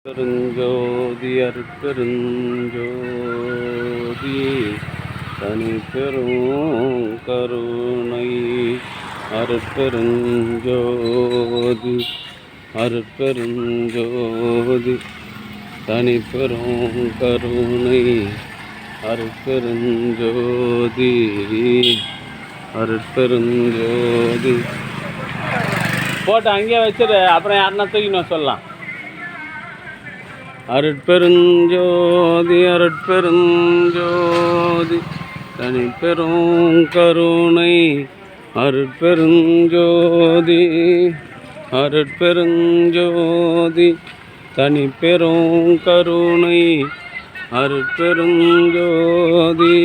பெருஞ்சோதி அருட்பெருஞ்சோதி தனி பெரும் கருணை அருட்பெருஞ்சோதி அருட்பெருஞ்சோதி தனி பெரும் கருணை அருட்பெருஞ்சோதி அருட்பெருஞ்சோதி போட்டு அங்கேயே வச்சுரு. அப்புறம் யாருன்னா தூக்கின்னு சொல்லலாம். அருட்பெருஞ்சோதி அருட்பெருஞ்சோதி தனி பெரும் கருணை அருட்பெருஞ்சோதி அருட்பெருஞ்சோதி தனி பெரும் கருணை அருட்பெருஞ்சோதி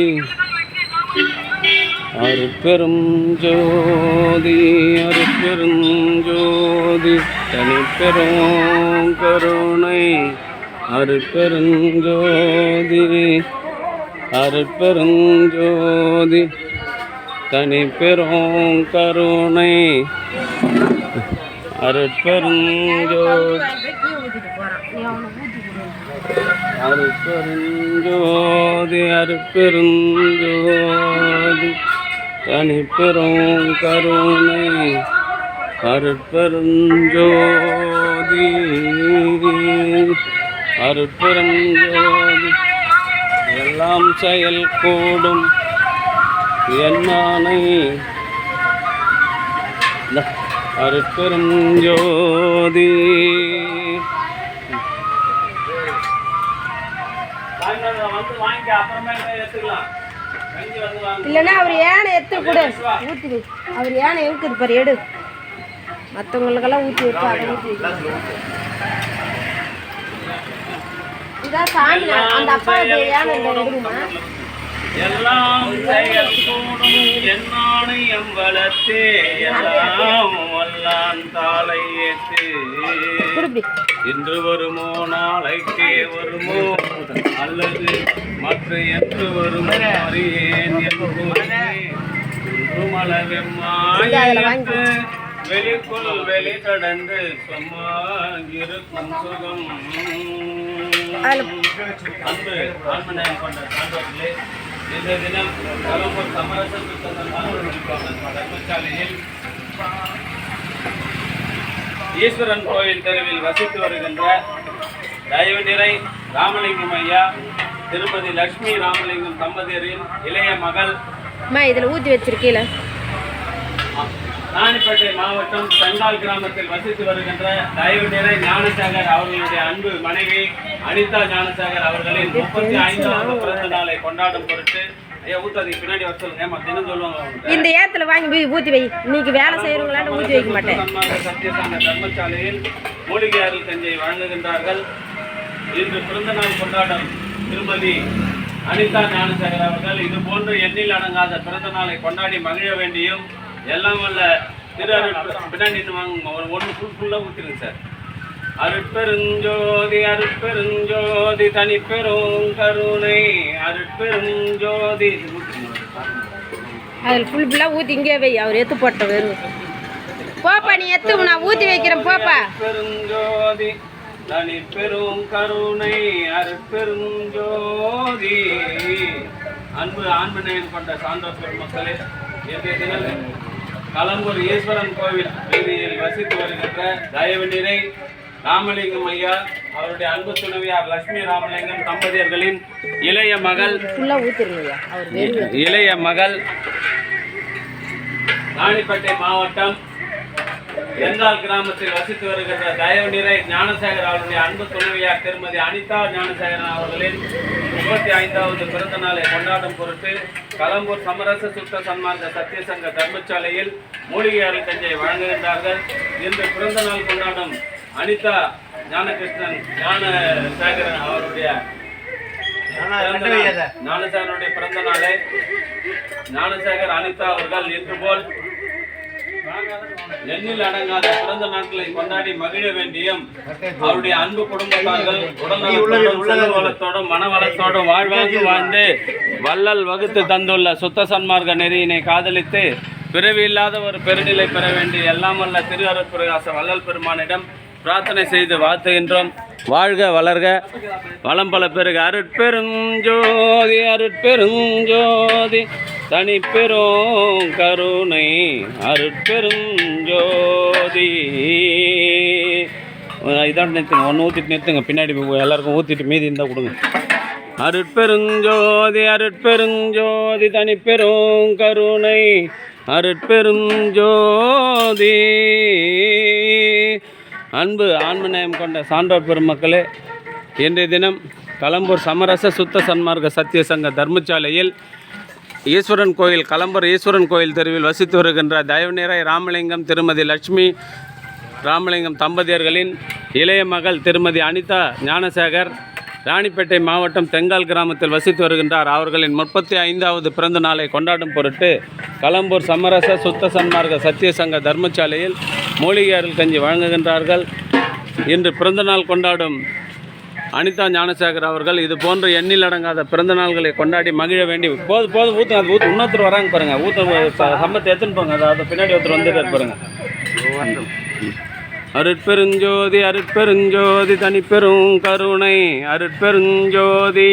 அருட்பெரும் ஜோதி அருட்பெருஞ்சோதி தனி பெரும் கருணை அருட்பெருஞ்சோதி அருட்பெருஞ்சோதி தனி பெரும் கருணை அருட்பெருஞ்சோதி அருட்பெருஞ்சோதி அருட்பெருஞ்சோதி தனி பெரும் கருணை அருட்பெருஞ்சோதி அருட்பெருஞ்சோதி எல்லாம் செயல் கூடும் என்னானை அருட்பெருஞ்சோதி இல்லைன்னா அவர் யானை எடுத்து கூட ஊற்றி வை. அவர் யானை இருக்குது பாரு, எடு. மற்றவங்களுக்கெல்லாம் ஊற்றி வைப்பா, அதை ஊற்றி வைக்கலாம். இதான் சாமி. அந்த அப்பா யானை எடுமா. எல்லாம் செயல் கூடும் என்னானை எம்பலத்தே எல்லாம் வல்லான் தாளை ஏற்று இன்று வருமோ நாளைக்கே வருமோ அல்லது மற்ற என்று வருமோ அறியேன் என்று வெளிக்குள் வெளி கடந்து சும்மா இருக்கும் சுகம் அன்பு ஆன்மநேயம் கொண்ட சான்றோர்களே, இந்த தினம் கலம்பூர் சமரச தர்மசாலையில் ஈஸ்வரன் கோயில் தெருவில் வசித்து வருகின்ற தயவு நிறை ராமலிங்கம் ஐயா திருமதி லட்சுமி ராமலிங்கம் தம்பதியரின் இளைய மகள் இதில் ஊற்றி வச்சிருக்கீல ராணிப்பேட்டை மாவட்டம் செங்கால் கிராமத்தில் வசித்து வருகின்ற தயவு நிறை ஞானசாகர் அவர்களுடைய அன்பு மனைவி அனிதா ஞானசாகர் அவர்களின் 35வது பிறந்த நாளை கொண்டாடும் பொருட்டு பின்னாடி வர சொல்லுங்க. தினம் சொல்லுவாங்க, இந்த ஏத்துல வாங்கி ஊற்றி வை. இன்னைக்கு வேலை செய்யறவங்களால ஊற்றி வைக்க மாட்டேன். சத்தியசங்க தர்மசாலையில் மூலிகை அருள் கஞ்சை வழங்குகின்றார்கள். இன்று பிறந்த நாள் கொண்டாடும் திருமதி அனிதா ஞானசாகர் அவர்கள் இது போன்று எண்ணில் அடங்காத பிறந்த நாளை கொண்டாடி மகிழ வேண்டியும் எல்லாம் வல்ல திரு பின்னாடி வாங்க ஒன்று ஃபுல்லாக ஊற்றிடுங்க சார். அருட்பெருஞ்சோதி அருட்பெருஞ்சோதி தனி பெரும் கருணை அருட்பெருஞ்சோதி அதில் ஃபுல்லாக ஊற்றி இங்கே வை. அவர் எத்து போட்ட வெறும் போப்பா, நீ எத்து, நான் ஊற்றி வைக்கிறேன் போப்பா. பெருஞ்சோதி தனி பெரும் கருணை அருட்பெருஞ்சோதி அன்பு ஆன்மநேயம் கொண்ட சான்றோர் பெருமக்களே, இன்றைய தினம் கலம்பூர் ஈஸ்வரன் கோவில் வீதியில் வசித்து வருகின்ற தயவு நிறை ராமலிங்கம் ஐயா அவருடைய அன்பு துணைவியார் லட்சுமி ராமலிங்கம் தம்பதியர்களின் இளைய மகள் ராணிப்பேட்டை மாவட்டம் செங்கால் கிராமத்தில் வசித்து வருகின்ற தயவு நிறை ஞானசாகர் அவருடைய அன்பு துணைவியார் திருமதி அனிதா ஞானசாகர் அவர்களின் 35வது பிறந்த நாளை கொண்டாடும் பொருட்டு கலம்பூர் சமரச சுத்த சன்மார்க்க சத்தியசங்க தர்மசாலையில் மூலிகை அருள் கஞ்சை வழங்குகின்றார்கள். இன்று பிறந்த நாள் கொண்டாடும் அனிதா ஞானகிருஷ்ணன் ஞானசாகர் அவருடைய ஞானசாகருடைய பிறந்த நாளை ஞானசாகர் அனிதா அவர்கள் இன்று போல் எண்ணில் அடங்காத பிறந்த நாட்களை கொண்டாடி மகிழ வேண்டியும் அவருடைய அன்பு குடும்பத்தார்கள் உடல்நலத்தோடும் மனவளத்தோடும் வாழ்வாங்கு வாழ்ந்து வள்ளல் வகுத்து தந்துள்ள சுத்த சன்மார்க்க நெறியினை காதலித்து பிறவி இல்லாத ஒரு பெருநிலை பெற வேண்டிய எல்லாம் வல்ல திரு அருட்பிரகாச வள்ளல் பெருமானிடம் பிரார்த்தனை செய்து வாழ்த்துகின்றோம். வாழ்க வளர்க வளம் பல பெருக. அருட்பெருஞ்சோதி அருட்பெருஞ்சோதி தனிப்பெரும் கருணை அருட்பெருஞ்சோதி. இதான் நிறுத்துங்க, ஒன்று ஊற்றிட்டு நிறுத்துங்க, பின்னாடி எல்லாருக்கும் ஊற்றிட்டு மீதி இருந்தால் கொடுங்க. அருட்பெருஞ்சோதி அருட்பெருஞ்சோதி தனிப்பெரும் கருணை அருட்பெருஞ்சோதி. அன்பு ஆன்மநேயம் கொண்ட சான்றோர் பெருமக்களே, இன்றைய தினம் களம்பூர் சமரச சுத்த சன்மார்க்க சத்திய சங்க தர்மசாலையில் ஈஸ்வரன் கோயில், களம்பூர் ஈஸ்வரன் கோயில் தெருவில் வசித்து வருகின்ற தயவுநிறை ராமலிங்கம் திருமதி லட்சுமி ராமலிங்கம் தம்பதியர்களின் இளைய மகள் திருமதி அனிதா ஞானசேகர் ராணிப்பேட்டை மாவட்டம் தெங்கால் கிராமத்தில் வசித்து வருகின்றார். அவர்களின் 35வது பிறந்த நாளை கொண்டாடும் பொருட்டு களம்பூர் சமரச சுத்த சன்மார்க்க சத்திய சங்க தர்மசாலையில் மூலிகை அருள் கஞ்சி வழங்குகின்றார்கள். இன்று பிறந்தநாள் கொண்டாடும் அனிதா ஞானசேகர் அவர்கள் இது போன்ற எண்ணில் அடங்காத பிறந்த நாள்களை கொண்டாடி மகிழ வேண்டி போதும் ஊற்று அது ஊற்று இன்னொருத்தர் வராங்க பாருங்கள், ஊற்ற சம்பத்தை எடுத்துன்னு போங்க. அதை பின்னாடி ஒருத்தர் வந்துட்டு பாருங்கள். அருட்பெருஞ்சோதி அருட்பெருஞ்சோதி தனிப்பெரும் கருணை அருட்பெருஞ்சோதி.